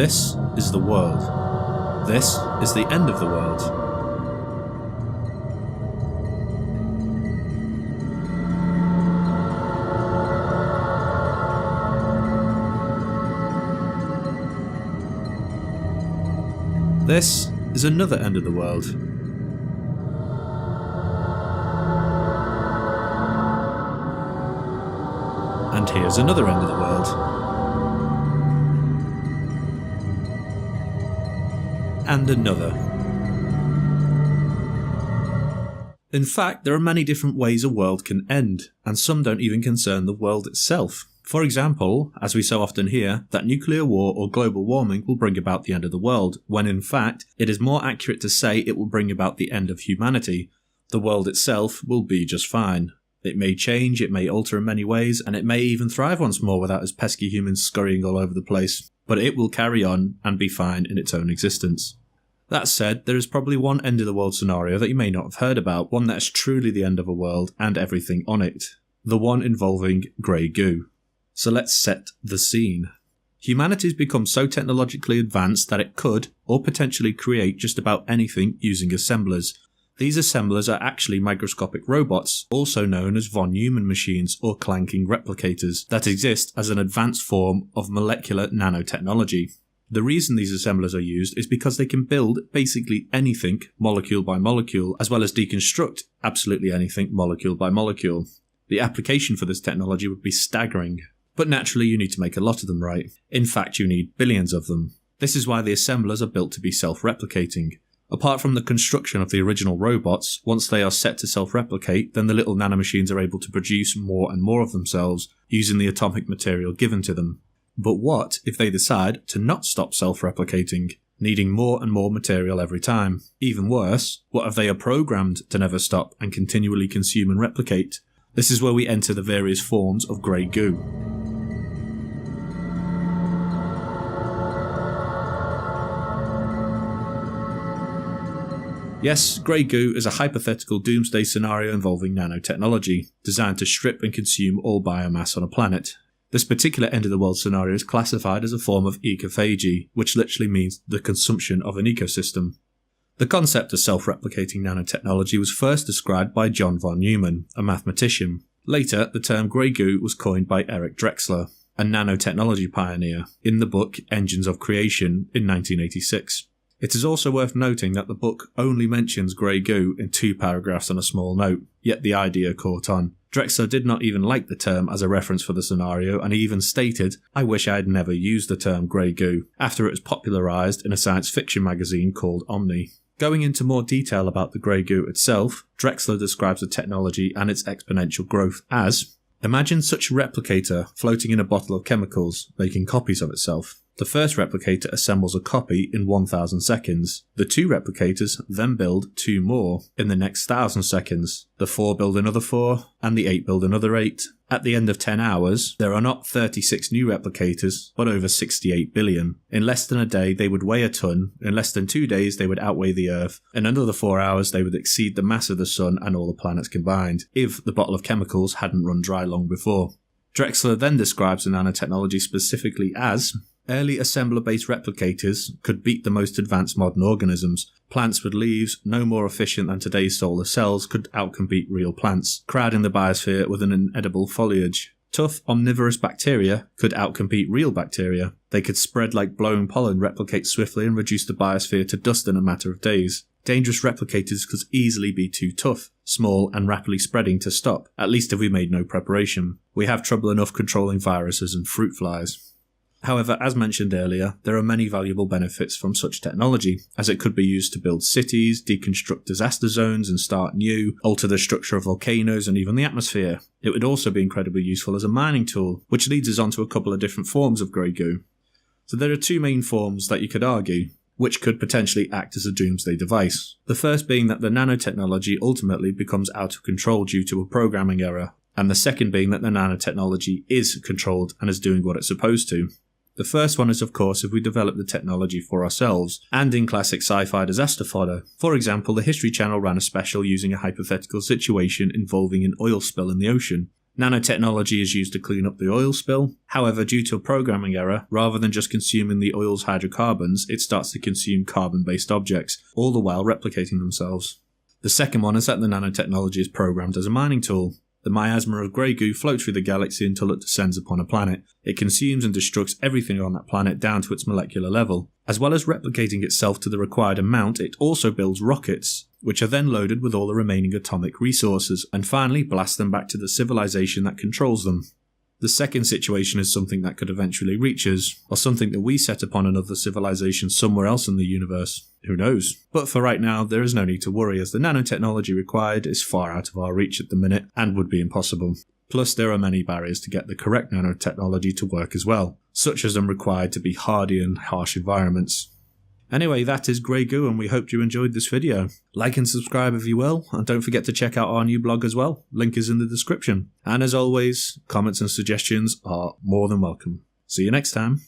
This is the world. This is the end of the world. This is another end of the world. And here's another end of the world. And another. In fact, there are many different ways a world can end, and some don't even concern the world itself. For example, as we so often hear, that nuclear war or global warming will bring about the end of the world, when in fact, it is more accurate to say it will bring about the end of humanity. The world itself will be just fine. It may change, it may alter in many ways, and it may even thrive once more without us pesky humans scurrying all over the place, but it will carry on and be fine in its own existence. That said, there is probably one end of the world scenario that you may not have heard about, one that is truly the end of a world and everything on it. The one involving grey goo. So let's set the scene. Humanity has become so technologically advanced that it could, or potentially create just about anything using assemblers. These assemblers are actually microscopic robots, also known as von Neumann machines or clanking replicators, that exist as an advanced form of molecular nanotechnology. The reason these assemblers are used is because they can build basically anything molecule by molecule, as well as deconstruct absolutely anything molecule by molecule. The application for this technology would be staggering. But naturally you need to make a lot of them, right? In fact, you need billions of them. This is why the assemblers are built to be self-replicating. Apart from the construction of the original robots, once they are set to self-replicate, then the little nanomachines are able to produce more and more of themselves, using the atomic material given to them. But what if they decide to not stop self-replicating, needing more and more material every time? Even worse, what if they are programmed to never stop and continually consume and replicate? This is where we enter the various forms of grey goo. Yes, grey goo is a hypothetical doomsday scenario involving nanotechnology, designed to strip and consume all biomass on a planet. This particular end-of-the-world scenario is classified as a form of ecophagy, which literally means the consumption of an ecosystem. The concept of self-replicating nanotechnology was first described by John von Neumann, a mathematician. Later, the term grey goo was coined by Eric Drexler, a nanotechnology pioneer, in the book Engines of Creation in 1986. It is also worth noting that the book only mentions grey goo in 2 paragraphs on a small note, yet the idea caught on. Drexler did not even like the term as a reference for the scenario, and he even stated, "I wish I had never used the term grey goo," after it was popularised in a science fiction magazine called Omni. Going into more detail about the grey goo itself, Drexler describes the technology and its exponential growth as: imagine such a replicator floating in a bottle of chemicals, making copies of itself. The first replicator assembles a copy in 1000 seconds. The 2 replicators then build 2 more in the next 1000 seconds. The 4 build another 4, and the 8 build another 8. At the end of 10 hours, there are not 36 new replicators, but over 68 billion. In less than a day, they would weigh a ton. In less than 2 days, they would outweigh the Earth. In another 4 hours, they would exceed the mass of the Sun and all the planets combined, if the bottle of chemicals hadn't run dry long before. Drexler then describes the nanotechnology specifically as: early assembler-based replicators could beat the most advanced modern organisms. Plants with leaves, no more efficient than today's solar cells, could outcompete real plants, crowding the biosphere with an inedible foliage. Tough, omnivorous bacteria could outcompete real bacteria. They could spread like blowing pollen, replicate swiftly, and reduce the biosphere to dust in a matter of days. Dangerous replicators could easily be too tough, small, and rapidly spreading to stop, at least if we made no preparation. We have trouble enough controlling viruses and fruit flies. However, as mentioned earlier, there are many valuable benefits from such technology, as it could be used to build cities, deconstruct disaster zones and start new, alter the structure of volcanoes and even the atmosphere. It would also be incredibly useful as a mining tool, which leads us on to a couple of different forms of grey goo. So there are 2 main forms that you could argue, which could potentially act as a doomsday device. The first being that the nanotechnology ultimately becomes out of control due to a programming error, and the second being that the nanotechnology is controlled and is doing what it's supposed to. The first one is, of course, if we develop the technology for ourselves, and in classic sci-fi disaster fodder. For example, the History Channel ran a special using a hypothetical situation involving an oil spill in the ocean. Nanotechnology is used to clean up the oil spill. However, due to a programming error, rather than just consuming the oil's hydrocarbons, it starts to consume carbon-based objects, all the while replicating themselves. The second one is that the nanotechnology is programmed as a mining tool. The miasma of grey goo floats through the galaxy until it descends upon a planet. It consumes and destructs everything on that planet down to its molecular level. As well as replicating itself to the required amount, it also builds rockets, which are then loaded with all the remaining atomic resources, and finally blast them back to the civilization that controls them. The second situation is something that could eventually reach us, or something that we set upon another civilization somewhere else in the universe. Who knows? But for right now, there is no need to worry, as the nanotechnology required is far out of our reach at the minute, and would be impossible. Plus, there are many barriers to get the correct nanotechnology to work as well, such as them required to be hardy in harsh environments. Anyway, that is Grey Goo, and we hope you enjoyed this video. Like and subscribe if you will, and don't forget to check out our new blog as well. Link is in the description. And as always, comments and suggestions are more than welcome. See you next time.